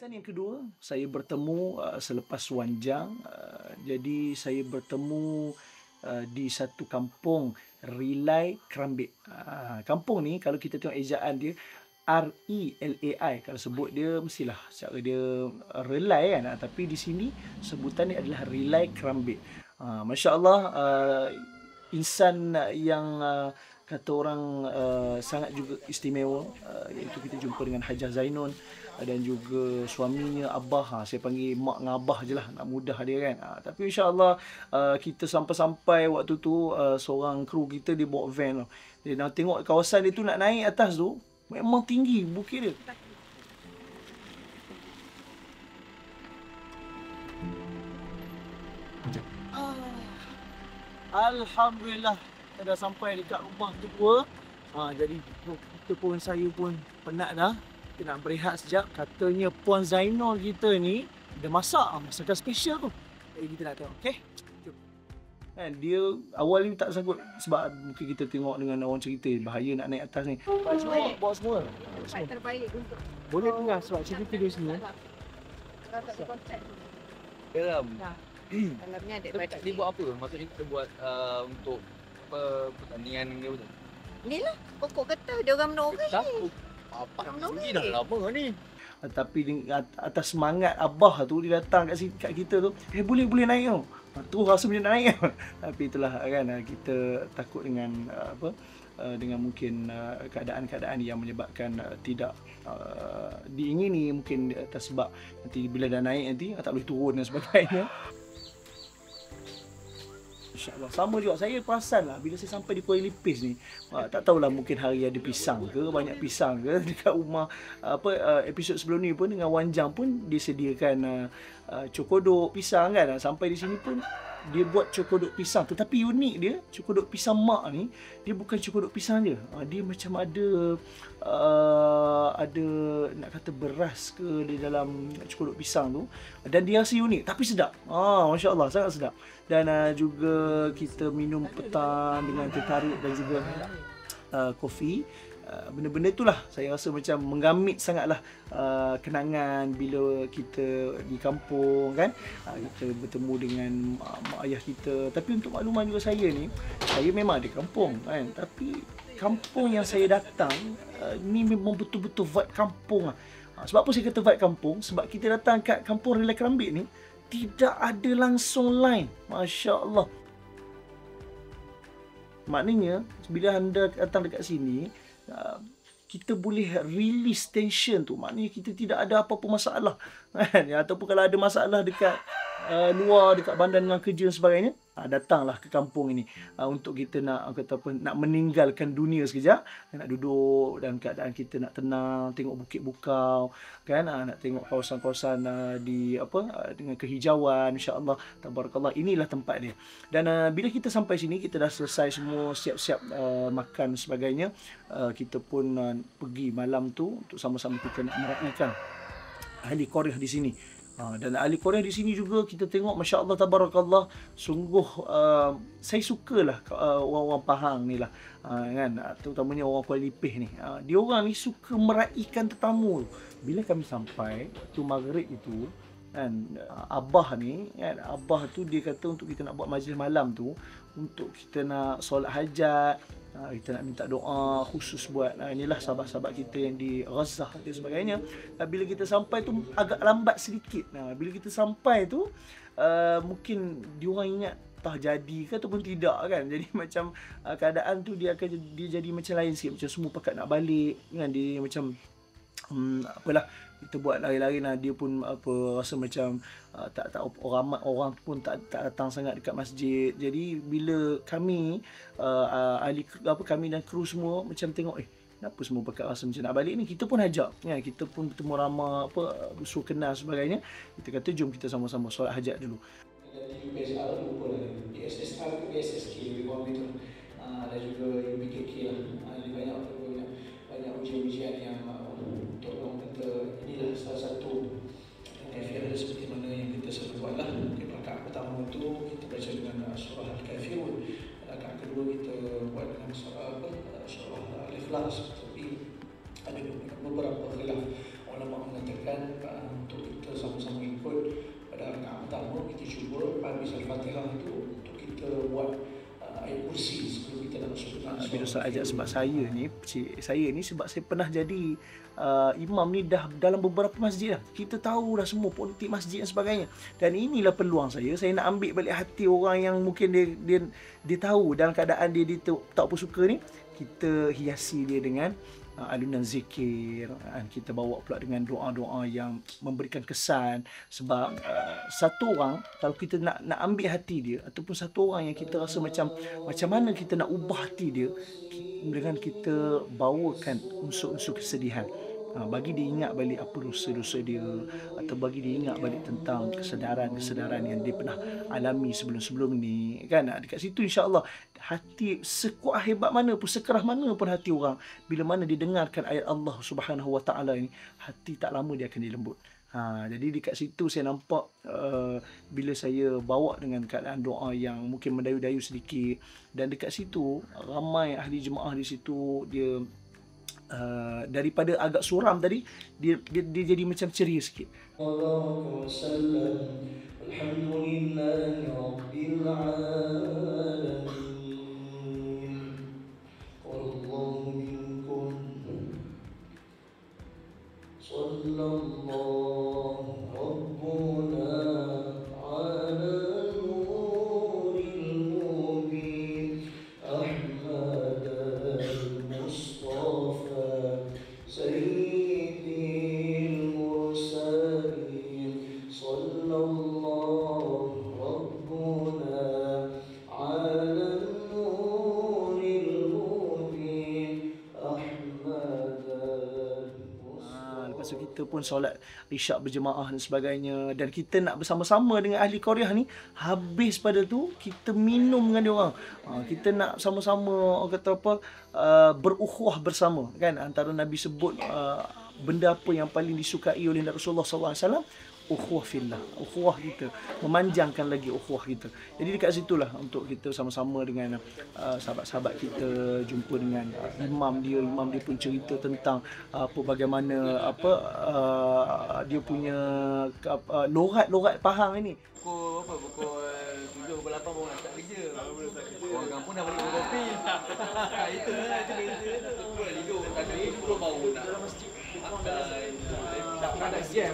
Insan yang kedua, saya bertemu selepas Wanjang. Jadi saya bertemu di satu kampung Relai Kerambit. Kampung ni kalau kita tengok ejaan dia RELAI. Kalau sebut dia mestilah cara dia relai kan. Tapi di sini sebutan dia adalah Relai Kerambit. Masya Allah, insan yang kata orang sangat juga istimewa, iaitu kita jumpa dengan Hajah Zainun dan juga suaminya Abah. Saya panggil mak dengan Abah je lah, nak mudah dia kan. Tapi insyaAllah kita sampai-sampai waktu tu, seorang kru kita dia bawa van. Dia nak tengok kawasan dia tu, nak naik atas tu memang tinggi bukit dia. Alhamdulillah kita dah sampai dekat rumah tua. Jadi saya pun penat dah. Kita nak berehat sekejap. Katanya Puan Zainul kita ni dia masak masakan special tu. Jadi kita nak tengok. Okey. Jom. Kan dia awal ni tak sanggup sebab mungkin kita tengok dengan orang cerita bahaya nak naik atas ni. Bawa semua. Tempat terbaik untuk Boleh dengar sebab cerita dia semua. kalau tak ada konsep tu. Dalam Dalamnya ada dia buat apa? Maksudnya kita buat untuk pertandingan dia betul? Inilah pokok getah dia orang Menora Tak. ni. Apa Menora ni ni. dah lama ni. Tapi atas semangat Abah tu dia datang kat kita tu, boleh naik tau. Tu rasa macam nak naik tau. Tapi itulah kan, kita takut dengan dengan mungkin keadaan-keadaan yang menyebabkan tidak diingini, mungkin atas sebab nanti bila dah naik nanti tak boleh turun dan sebagainya. InsyaAllah. Sama juga saya perasan lah bila saya sampai di Kuala Lipis ni, tak tahulah mungkin hari ada pisang ke, banyak pisang ke dekat rumah. Episod sebelum ni pun dengan Wanjang pun disediakan cokodok pisang kan. Sampai di sini pun dia buat cokodok pisang, tetapi unik dia cokodok pisang mak ni, dia bukan cokodok pisang je. Dia macam ada nak kata beras ke di dalam cokodok pisang tu, dan dia rasa unik tapi sedap. Masya Allah, sangat sedap. Dan juga kita minum petang dengan teh tarik dan juga kopi. Benda-benda itulah saya rasa macam menggamit sangatlah kenangan bila kita di kampung kan. Kita bertemu dengan mak ayah kita. Tapi untuk makluman juga saya ni, saya memang ada kampung kan, tapi kampung yang saya datang ni memang betul-betul vibe kampung lah. Sebab apa saya kata vibe kampung? Sebab kita datang kat kampung Relai Kerambit ni tidak ada langsung line. Masya Allah. Maknanya bila anda datang dekat sini, kita boleh release tension tu. Maknanya kita tidak ada apa-apa masalah kan? Ataupun kalau ada masalah dekat luar, dekat bandar dengan kerja dan sebagainya, datanglah ke kampung ini untuk kita nak meninggalkan dunia sekejap, nak duduk dalam keadaan kita nak tenang, tengok bukit bukau kan, nak tengok kawasan-kawasan dengan kehijauan. Insya-Allah, tabarakallah, inilah tempat dia. Dan bila kita sampai sini, kita dah selesai semua, siap-siap makan sebagainya, kita pun pergi malam tu untuk sama-sama kita nak meraihkan ahli Korea di sini. Dan ahli Korea di sini juga kita tengok, Masya Allah, tabarakallah, sungguh saya sukalah orang-orang Pahang ni lah kan, terutamanya orang Kuala Lipis ni. Dia orang ni suka meraihkan tetamu. Bila kami sampai waktu maghrib itu kan, Abah ni kan, Abah tu dia kata untuk kita nak buat majlis malam tu, untuk kita nak solat hajat, kita nak minta doa khusus buat inilah sahabat-sahabat kita yang di Gaza dan sebagainya. Bila kita sampai tu agak lambat sedikit. Bila kita sampai tu mungkin diorang ingat tah jadi ke ataupun tidak kan. Jadi macam keadaan tu dia jadi macam lain sikit, macam semua pakat nak balik kan. Dia macam apalah, kita buat lari-lari lah. Dia pun rasa macam tak orang pun tak datang sangat dekat masjid. Jadi bila kami kami dan kru semua macam tengok, kenapa semua pakat rasa macam nak balik ni, kita pun ajak ya, kita pun bertemu ramai suruh kenal sebagainya. Kita kata jom kita sama-sama solat hajat dulu. UPSR lupa lah, PSSR ke PSSK lebih kurang begitu. Dan juga UPKK lah. Banyak ujian-ujian yang untuk orang kata inilah salah satu kafir seperti mana yang kita selalu buat lah. Di rakaat pertama tu kita baca dengan surah Al-Kafirun, rakaat kedua kita buat dengan surah Al-Ikhlas. Tapi ada beberapa khilaf ulama mengatakan untuk Ustaz ajak sebab saya ni sebab saya pernah jadi imam ni dah dalam beberapa masjid dah. Kita tahu dah semua politik masjid dan sebagainya. Dan inilah peluang saya nak ambil balik hati orang yang mungkin dia tahu dalam keadaan dia tak apa suka ni. Kita hiasi dia dengan alunan zikir, kita bawa pula dengan doa-doa yang memberikan kesan. Sebab satu orang, kalau kita nak ambil hati dia, ataupun satu orang yang kita rasa macam mana kita nak ubah hati dia, dengan kita bawakan unsur-unsur kesedihan, bagi dia ingat balik apa dosa-dosa dia, atau bagi dia ingat balik tentang kesedaran yang dia pernah alami sebelum-sebelum ni, kan? Dekat situ insya-Allah hati sekuat hebat mana pun, sekerah mana pun hati orang, bila mana dia dengarkan ayat Allah Subhanahu Wa Taala ini, hati tak lama dia akan dilembut. Jadi dekat situ saya nampak bila saya bawa dengan keadaan doa yang mungkin mendayu-dayu sedikit, dan dekat situ ramai ahli jemaah di situ, dia daripada agak suram tadi, dia jadi macam ceria sikit. Lepas tu kita pun solat isyak berjemaah dan sebagainya, dan kita nak bersama-sama dengan ahli Korea ni. Habis pada tu kita minum dengan dia orang. Kita nak sama-sama, orang kata apa, berukhuwah bersama, kan? Antara Nabi sebut benda apa yang paling disukai oleh Rasulullah SAW, ukhuwah fillah, ukhuwah kita, memanjangkan lagi ukhuwah kita. Jadi dekat situlah untuk kita sama-sama dengan sahabat-sahabat kita, jumpa dengan imam dia pun cerita tentang bagaimana dia punya lorat Pahang ini. Pukul 7, pukul 8 baru nak start kerja. Orang kampung dah balik kopi. Itu beza tu. Boleh tidur tadi belum baru nak makan. Tak ada jam.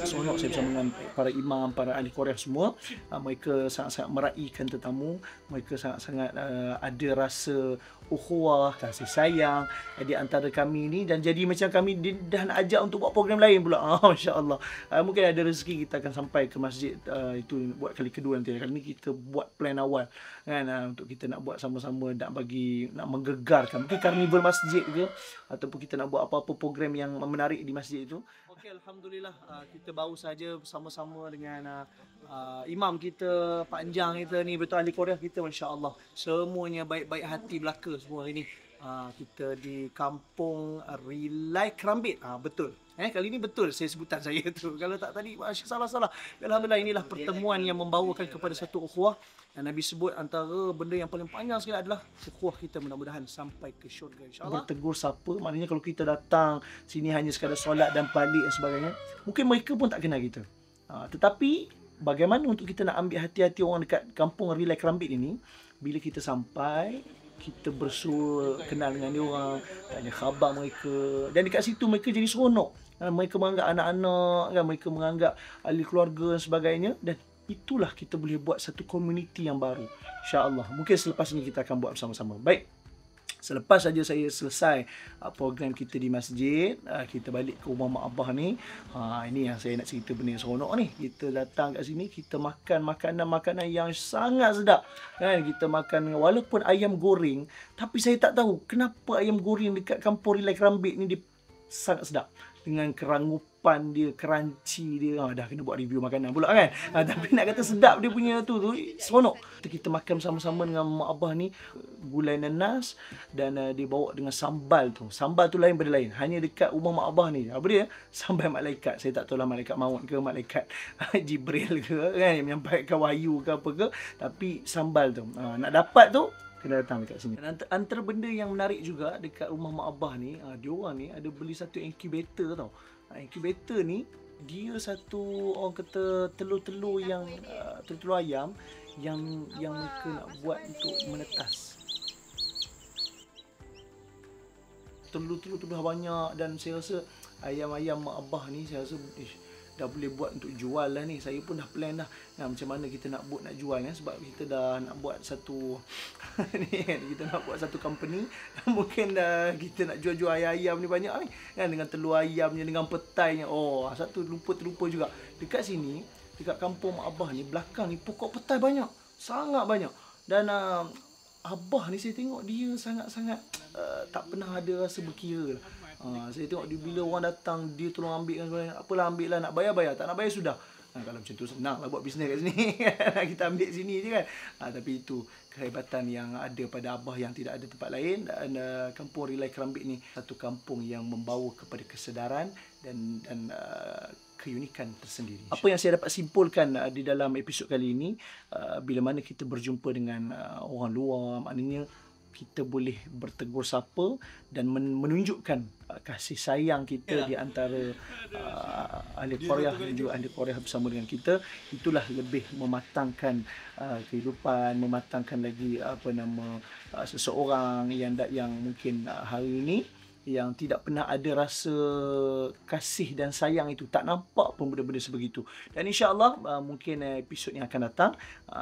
Seronok saya bersama dengan para imam, para ahli Korea semua. Mereka sangat-sangat meraihkan tetamu. Mereka sangat-sangat ada rasa ukhuwah, kasih sayang di antara kami ni, dan jadi macam kami dah nak ajak untuk buat program lain pula. Masya-Allah. Mungkin ada rezeki kita akan sampai ke masjid itu buat kali kedua nanti. Kali ni kita buat plan awal, kan, untuk kita nak buat sama-sama, nak menggegarkan mungkin karnival masjid ke, ataupun kita nak buat apa-apa program yang menarik di masjid itu. Okey, alhamdulillah kita baru saja bersama-sama dengan imam kita, Pak Anjang kita ni, betul ahli Korea kita, masya-Allah. Semuanya baik-baik hati belaka semua hari ni. Kita di kampung Relai Kerambit. Betul. Kali ni betul saya sebutan saya tu. Kalau tak tadi salah-salah. Alhamdulillah, inilah pertemuan yang membawakan kepada satu ukhuwah. Dan Nabi sebut antara benda yang paling panjang sekali adalah ukhuwah kita, mudah-mudahan sampai ke syurga insya-Allah. Bertegur sapa, maknanya kalau kita datang sini hanya sekadar solat dan balik dan sebagainya, mungkin mereka pun tak kenal kita. Tetapi bagaimana untuk kita nak ambil hati-hati orang dekat kampung Relai Kerambit ini, bila kita sampai, kita bersua, kenal dengan dia orang, tanya khabar mereka, dan dekat situ mereka jadi seronok. Mereka menganggap anak-anak, kan, mereka menganggap ahli keluarga dan sebagainya, dan itulah kita boleh buat satu komuniti yang baru, insya-Allah. Mungkin selepas ini kita akan buat bersama-sama. Baik, selepas saja saya selesai program kita di masjid, kita balik ke rumah mak abah ni. Ini yang saya nak cerita, benda yang seronok ni. Kita datang kat sini, kita makan makanan yang sangat sedap, kan? Kita makan walaupun ayam goreng, tapi saya tak tahu kenapa ayam goreng dekat kampung Relai Kerambit ni dia sangat sedap. Dengan kerangupan dia, crunchy dia. Dah kena buat review makanan pula, kan? Tapi nak kata sedap dia punya tu seronok. Kita makan sama-sama dengan mak abah ni, gulai nanas, dan dia bawa dengan sambal tu. Sambal tu lain pada lain. Hanya dekat rumah mak abah ni, apa dia? Sambal malaikat. Saya tak tahulah malaikat maut ke, malaikat Jibril ke, kan, yang menyampaikan wahyu ke apa ke. Tapi sambal tu, nak dapat tu, kena datang dekat sini. Dan antara benda yang menarik juga dekat rumah mak abah ni, diorang ni ada beli satu incubator tau. Incubator ni dia satu, orang kata, telur-telur yang telur ayam yang mereka nak buat untuk menetas. telur-telur tu dah banyak. Dan saya rasa ayam-ayam mak abah ni saya rasa dah boleh buat untuk jual lah ni. Saya pun dah plan dah macam mana kita nak buat nak jual kan, sebab kita dah nak buat satu ni kan, kita nak buat satu company. Mungkin dah kita nak jual-jual ayam ni banyak ni kan, dengan telur ayamnya, dengan petainya. Oh, satu terlupa juga. Dekat sini, dekat kampung mak abah ni, belakang ni pokok petai banyak. Sangat banyak. Dan abah ni saya tengok dia sangat-sangat tak pernah ada rasa berkira lah. Saya tengok dia bila orang datang, dia tolong ambil kan, apalah ambil lah, nak bayar, tak nak bayar sudah. Kalau macam tu senang lah buat bisnes kat sini. Kita ambil sini je kan. Tapi itu kehebatan yang ada pada abah yang tidak ada tempat lain. Dan kampung Relay Kerambik ni satu kampung yang membawa kepada kesedaran dan keunikan tersendiri. Apa yang saya dapat simpulkan di dalam episod kali ini, bila mana kita berjumpa dengan orang luar, maknanya kita boleh bertegur sapa dan menunjukkan kasih sayang kita di antara ahli Korea dan juga ahli Korea bersama dengan kita. Itulah lebih mematangkan kehidupan, mematangkan lagi seseorang yang mungkin hari ini yang tidak pernah ada rasa kasih dan sayang itu, tak nampak pun benda-benda sebegitu. Dan insya-Allah mungkin episod yang akan datang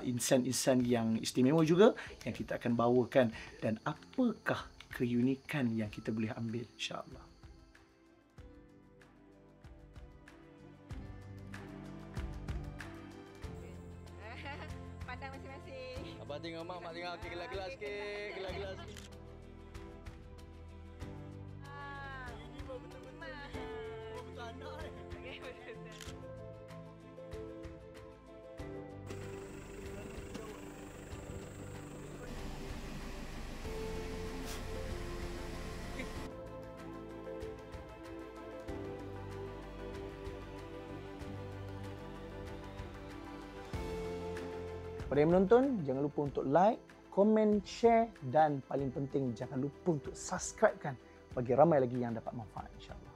insan-insan yang istimewa juga yang kita akan bawakan, dan apakah keunikan yang kita boleh ambil insya-Allah. Pandang masing-masing. Abang tengok mak tengok gelas-gelas sikit, gelas-gelas. Pada yang menonton, jangan lupa untuk like, komen, share dan paling penting jangan lupa untuk subscribe kan, bagi ramai lagi yang dapat manfaat insya-Allah.